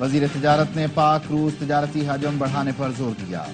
وزیر تجارت نے پاک روس تجارتی حجم بڑھانے پر زور دیا۔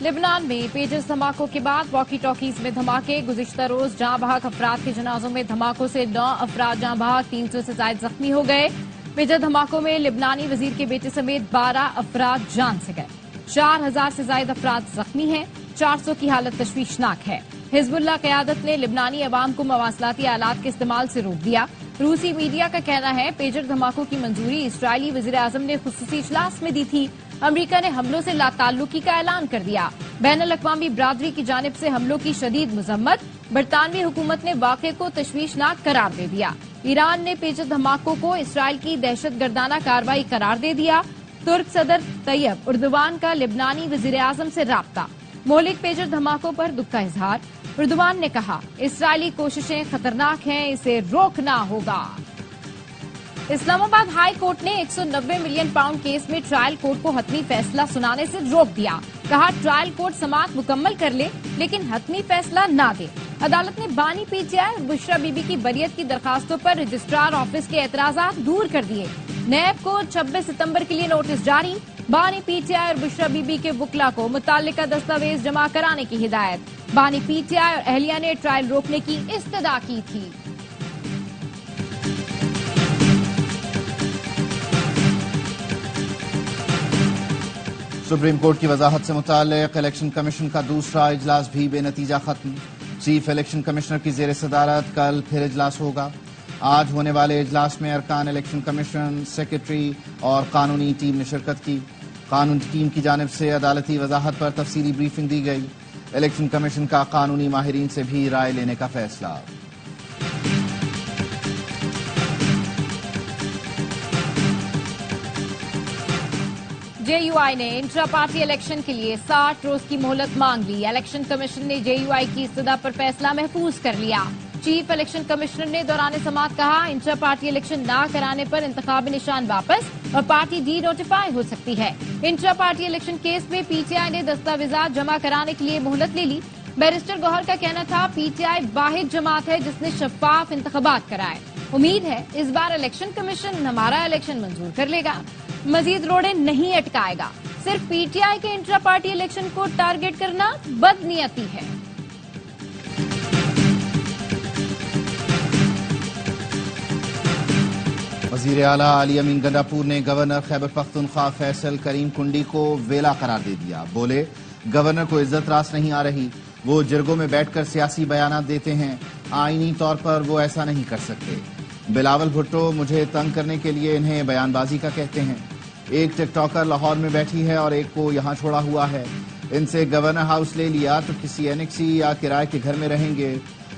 لبنان میں پیجز دھماکوں کے بعد واکی ٹاکیز میں دھماکے، گزشتہ روز جاں بحق افراد کے جنازوں میں دھماکوں سے 9 افراد جاں بحق، 300 سے زائد زخمی ہو گئے۔ پیجز دھماکوں میں لبنانی وزیر کے بیٹے سمیت 12 افراد جان سے گئے، 4000 سے زائد افراد زخمی ہیں، 400 کی حالت تشویشناک ہے۔ حزب اللہ قیادت نے لبنانی عوام کو مواصلاتی آلات کے استعمال سے روک دیا۔ روسی میڈیا کا کہنا ہے پیجر دھماکوں کی منظوری اسرائیلی وزیر اعظم نے خصوصی اجلاس میں دی تھی۔ امریکہ نے حملوں سے لا تعلقی کا اعلان کر دیا۔ بین الاقوامی برادری کی جانب سے حملوں کی شدید مذمت، برطانوی حکومت نے واقعے کو تشویشناک قرار دے دیا۔ ایران نے پیجر دھماکوں کو اسرائیل کی دہشت گردانہ کارروائی قرار دے دیا۔ ترک صدر طیب اردوان کا لبنانی وزیر اعظم سے رابطہ، مہلک پیجر دھماکوں پر دکھ کا اظہار۔ اردوان نے کہا اسرائیلی کوششیں خطرناک ہیں، اسے روکنا ہوگا۔ اسلام آباد ہائی کورٹ نے 190 ملین پاؤنڈ کیس میں ٹرائل کورٹ کو حتمی فیصلہ سنانے سے روک دیا۔ کہا ٹرائل کورٹ سماعت مکمل کر لے لیکن حتمی فیصلہ نہ دے۔ عدالت نے بانی پی ٹی آئی اور بشرا بی بی کی بریت کی درخواستوں پر رجسٹرار آفس کے اعتراضات دور کر دیے۔ نیب کو 26 ستمبر کے لیے نوٹس جاری، بانی پی ٹی آئی اور بشرا بی بی کے وکلا کو متعلقہ دستاویز جمع کرانے کی ہدایت۔ بانی پی ٹی آئی اور اہلیہ نے ٹرائل روکنے کی استدعا کی تھی۔ سپریم کورٹ کی وضاحت سے متعلق الیکشن کمیشن کا دوسرا اجلاس بھی بے نتیجہ ختم۔ چیف الیکشن کمشنر کی زیر صدارت کل پھر اجلاس ہوگا۔ آج ہونے والے اجلاس میں ارکان الیکشن کمیشن، سیکرٹری اور قانونی ٹیم نے شرکت کی۔ قانون ٹیم کی جانب سے عدالتی وضاحت پر تفصیلی بریفنگ دی گئی۔ الیکشن کمیشن کا قانونی ماہرین سے بھی رائے لینے کا فیصلہ۔ جے یو آئی نے انٹرا پارٹی الیکشن کے لیے 60 روز کی مہلت مانگ لی۔ الیکشن کمیشن نے جے یو آئی کی استدعا پر فیصلہ محفوظ کر لیا۔ چیف الیکشن کمشنر نے دوران سماعت کہا انٹرا پارٹی الیکشن نہ کرانے پر انتخابی نشان واپس اور پارٹی ڈی نوٹیفائی ہو سکتی ہے۔ انٹرا پارٹی الیکشن کیس میں پی ٹی آئی نے دستاویزات جمع کرانے کے لیے مہلت لے لی۔ بیرسٹر گوہر کا کہنا تھا پی ٹی آئی واحد جماعت ہے جس نے شفاف انتخابات کرائے۔ امید ہے اس بار الیکشن کمیشن ہمارا الیکشن منظور کر لے گا، مزید روڑے نہیں اٹکائے گا۔ صرف پی ٹی آئی کے انٹرا پارٹی الیکشن کو ٹارگٹ کرنا بدنیتی ہے۔ وزیر اعلیٰ علی امین گنڈاپور نے گورنر خیبر پختونخوا فیصل کریم کنڈی کو ویلا قرار دے دیا۔ بولے گورنر کو عزت راس نہیں آ رہی، وہ جرگوں میں بیٹھ کر سیاسی بیانات دیتے ہیں، آئینی طور پر وہ ایسا نہیں کر سکتے۔ بلاول بھٹو مجھے تنگ کرنے کے لیے انہیں بیان بازی کا کہتے ہیں۔ ایک ٹک ٹاکر لاہور میں بیٹھی ہے اور ایک کو یہاں چھوڑا ہوا ہے۔ ان سے گورنر ہاؤس لے لیا تو کسی اینکسی یا کرائے کے گھر میں رہیں گے۔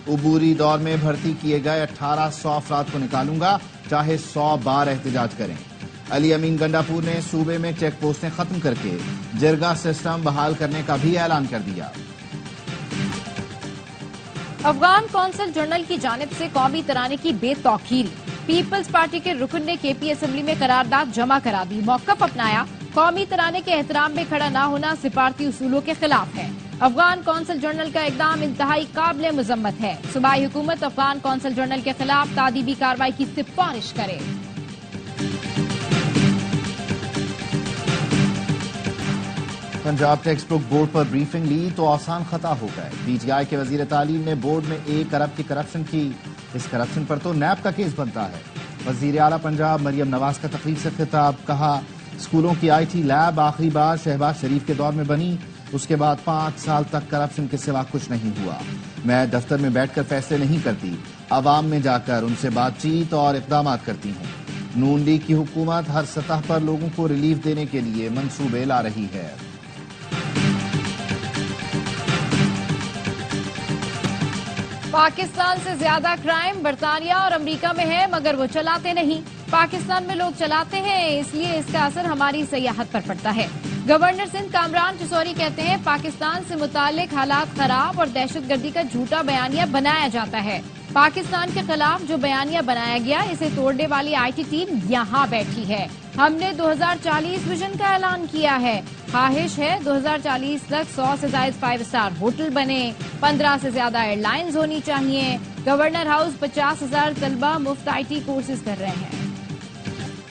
عبوری دور میں بھرتی کیے گئے 1800 افراد کو نکالوں گا، چاہے 100 بار احتجاج کریں۔ علی امین گنڈاپور نے صوبے میں چیک پوسٹیں ختم کر کے جرگہ سسٹم بحال کرنے کا بھی اعلان کر دیا۔ افغان کونسل جنرل کی جانب سے قومی ترانے کی بے توقیری، پیپلز پارٹی کے رکن نے کے پی اسمبلی میں قرارداد جمع کرا دی، موقف اپنایا۔ قومی ترانے کے احترام میں کھڑا نہ ہونا سفارتی اصولوں کے خلاف ہے۔ افغان کونسل جنرل کا اقدام انتہائی قابل مذمت ہے۔ صوبائی حکومت افغان کونسل جنرل کے خلاف تادیبی کارروائی کی سفارش کرے۔ پنجاب ٹیکسٹ بک بورڈ پر بریفنگ لی تو آسان خطا ہو گئے۔ پی ٹی آئی کے وزیر تعلیم نے بورڈ میں 1 ارب کی کرپشن کی، اس کرپشن پر تو نیب کا کیس بنتا ہے۔ وزیر اعلیٰ پنجاب مریم نواز کا تقریر سے خطاب، کہا اسکولوں کی آئی ٹی لیب آخری بار شہباز شریف کے دور میں بنی، اس کے بعد 5 سال تک کرپشن کے سوا کچھ نہیں ہوا۔ میں دفتر میں بیٹھ کر فیصلے نہیں کرتی، عوام میں جا کر ان سے بات چیت اور اقدامات کرتی ہوں۔ نون لیگ کی حکومت ہر سطح پر لوگوں کو ریلیف دینے کے لیے منصوبے لا رہی ہے۔ پاکستان سے زیادہ کرائم برطانیہ اور امریکہ میں ہے، مگر وہ چلاتے نہیں۔ پاکستان میں لوگ چلاتے ہیں، اس لیے اس کا اثر ہماری سیاحت پر پڑتا ہے۔ گورنر سندھ کامران چسوری کہتے ہیں پاکستان سے متعلق حالات خراب اور دہشت گردی کا جھوٹا بیانیہ بنایا جاتا ہے۔ پاکستان کے خلاف جو بیانیہ بنایا گیا اسے توڑنے والی آئی ٹی ٹیم یہاں بیٹھی ہے۔ ہم نے 2040 ویژن کا اعلان کیا ہے، خواہش ہے 2040 تک 100 سے زائد 5 اسٹار ہوٹل بنے، 15 سے زیادہ ایئر لائنز ہونی چاہیے۔ گورنر ہاؤس 50,000 طلبہ مفت آئی ٹی کورسز کر رہے ہیں۔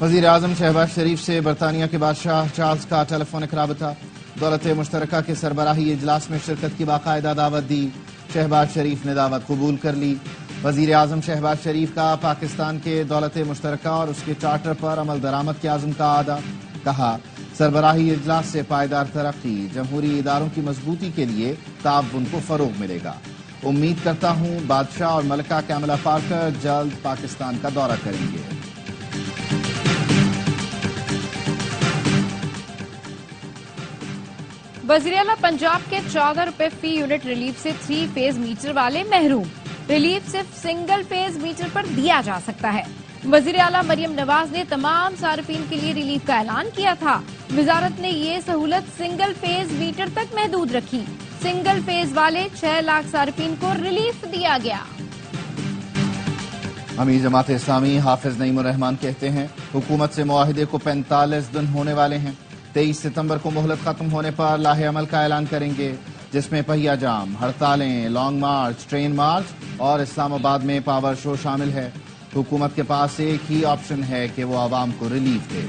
وزیر اعظم شہباز شریف سے برطانیہ کے بادشاہ چارلز کا ٹیلیفونک رابطہ، دولت مشترکہ کے سربراہی اجلاس میں شرکت کی باقاعدہ دعوت دی، شہباز شریف نے دعوت قبول کر لی۔ وزیر اعظم شہباز شریف کا پاکستان کے دولت مشترکہ اور اس کے چارٹر پر عمل درآمد کے عزم کا اعادہ، کہا سربراہی اجلاس سے پائیدار ترقی، جمہوری اداروں کی مضبوطی کے لیے تعاون کو فروغ ملے گا۔ امید کرتا ہوں بادشاہ اور ملکہ کیملا پارکر جلد پاکستان کا دورہ کریں گے۔ وزیراعلیٰ پنجاب کے 14 روپے فی یونٹ ریلیف سے 3 فیز میٹر والے محروم، ریلیف صرف سنگل فیز میٹر پر دیا جا سکتا ہے۔ وزیراعلیٰ مریم نواز نے تمام صارفین کے لیے ریلیف کا اعلان کیا تھا۔ وزارت نے یہ سہولت سنگل فیز میٹر تک محدود رکھی، سنگل فیز والے 6 لاکھ صارفین کو ریلیف دیا گیا۔ امیر جماعت اسلامی حافظ نعیم الرحمان کہتے ہیں حکومت سے معاہدے کو 45 دن ہونے والے ہیں، 23 ستمبر کو مہلت ختم ہونے پر لاہے عمل کا اعلان کریں گے، جس میں پہیہ جام، ہڑتالیں، لانگ مارچ، ٹرین مارچ اور اسلام آباد میں پاور شو شامل ہے۔ حکومت کے پاس ایک ہی آپشن ہے کہ وہ عوام کو ریلیف دے۔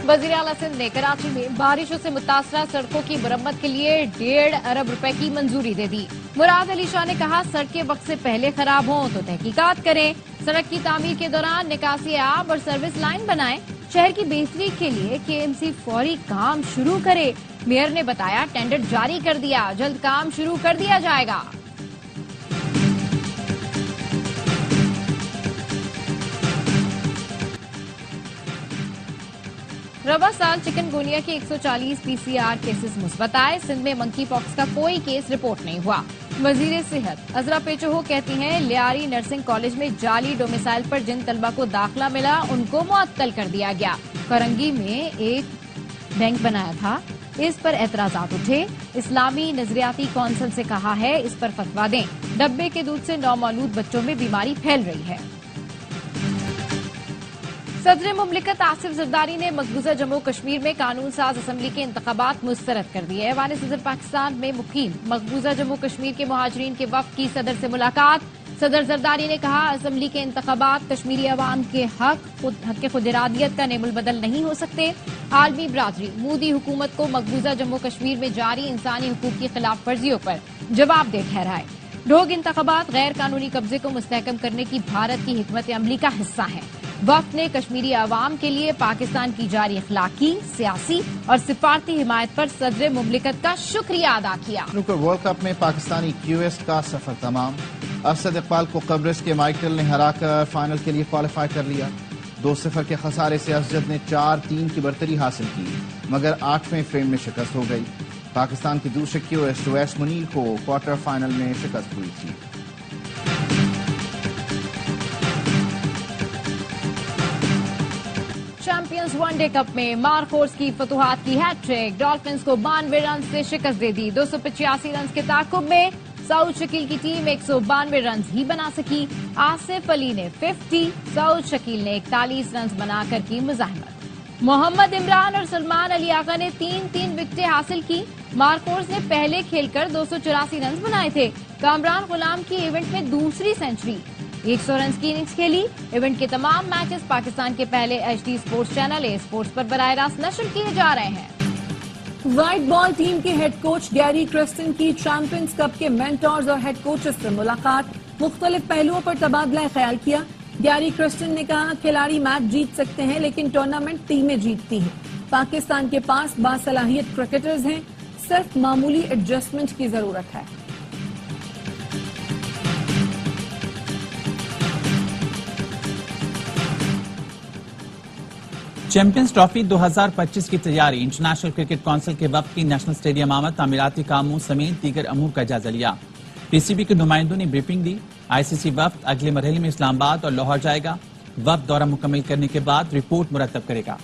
وزیر اعلیٰ سندھ نے کراچی میں بارشوں سے متاثرہ سڑکوں کی مرمت کے لیے 1.5 ارب روپے کی منظوری دے دی۔ مراد علی شاہ نے کہا سڑکیں وقت سے پہلے خراب ہوں تو تحقیقات کریں، سڑک کی تعمیر کے دوران نکاسی آب اور سروس لائن بنائیں، شہر کی بہتری کے لیے KMC فوری کام شروع کرے۔ میئر نے بتایا ٹینڈر جاری کر دیا، جلد کام شروع کر دیا جائے گا۔ رواں سال چکن گونیا کے 140 PCR کیسز مثبت آئے، سندھ میں منکی پاکس کا کوئی کیس رپورٹ نہیں ہوا۔ وزیر صحت عذرا پیچوہو کہتی ہیں لیاری نرسنگ کالج میں جعلی ڈومیسائل پر جن طلبہ کو داخلہ ملا ان کو معطل کر دیا گیا۔ کرنگی میں ایک بینک بنایا تھا، اس پر اعتراضات اٹھے، اسلامی نظریاتی کونسل سے کہا ہے اس پر فتویٰ دیں۔ ڈبے کے دودھ سے نومولود بچوں میں بیماری پھیل رہی ہے۔ صدر مملکت آصف زرداری نے مقبوضہ جموں کشمیر میں قانون ساز اسمبلی کے انتخابات مسترد کر دیے۔ ایوان صدر پاکستان میں مقیم مقبوضہ جموں کشمیر کے مہاجرین کے وفد کی صدر سے ملاقات۔ صدر زرداری نے کہا اسمبلی کے انتخابات کشمیری عوام کے حق خود ارادیت کا نعم البدل نہیں ہو سکتے۔ عالمی برادری مودی حکومت کو مقبوضہ جموں کشمیر میں جاری انسانی حقوق کی خلاف ورزیوں پر جواب دہ ٹھہرائے۔ ڈھوگ انتخابات غیر قانونی قبضے کو مستحکم کرنے کی بھارت کی حکمت عملی کا حصہ ہیں۔ وفد نے کشمیری عوام کے لیے پاکستان کی جاری اخلاقی، سیاسی اور سفارتی حمایت پر صدر مملکت کا شکریہ ادا کیا۔ سنوکر ورلڈ کپ میں پاکستانی QS کا سفر تمام، ارشد اقبال کو قبرص کے مائیکل نے ہرا کر فائنل کے لیے کوالیفائی کر لیا۔ 2-0 کے خسارے سے اسجد نے 4-3 کی برتری حاصل کی، مگر 8ویں فریم میں شکست ہو گئی۔ پاکستان کے دوسرے QS اویس منیر کو کوارٹر فائنل میں شکست ہوئی تھی۔ چیمپئنز ون ڈے کپ میں مارکورس کی فتوحات کی ہیٹ ٹرک، ڈالفنز کو 92 رنز سے شکست دے دی۔ 285 رنز کے تعاقب میں سعود شکیل کی ٹیم 192 رنز ہی بنا سکی۔ آصف علی نے 50، سعود شکیل نے 41 رنز بنا کر کی مزاحمت۔ محمد عمران اور سلمان علی آغا نے 3 وکٹیں حاصل کی۔ مارکورس نے پہلے کھیل کر 284 رنز بنائے تھے۔ کامران غلام کی ایونٹ میں دوسری سینچری، 100 رنز کی اننگز کھیلی۔ ایونٹ کے تمام میچز پاکستان کے پہلے HD sports channel A sports پر براہ راست نشر کیے جا رہے ہیں۔ وائٹ بال ٹیم کے ہیڈ کوچ گیری کرسٹن کی چیمپئنز کپ کے مینٹورز اور ہیڈ کوچز سے ملاقات، مختلف پہلوؤں پر تبادلہ خیال کیا۔ گیری کرسٹن نے کہا کھلاڑی میچ جیت سکتے ہیں لیکن ٹورنامنٹ ٹیمیں جیتتی ہیں۔ پاکستان کے پاس باصلاحیت کرکٹرز ہیں، صرف معمولی ایڈجسٹمنٹ کی ضرورت ہے۔ چیمپئنز ٹرافی 2025 کی تیاری، انٹرنیشنل کرکٹ کونسل کے وفد کی نیشنل اسٹیڈیم آمد، تعمیراتی کاموں سمیت دیگر امور کا جائزہ لیا۔ PCB کے نمائندوں نے بریفنگ دی۔ ICC وفد اگلے مرحلے میں اسلام آباد اور لاہور جائے گا۔ وفد دورہ مکمل کرنے کے بعد رپورٹ مرتب کرے گا۔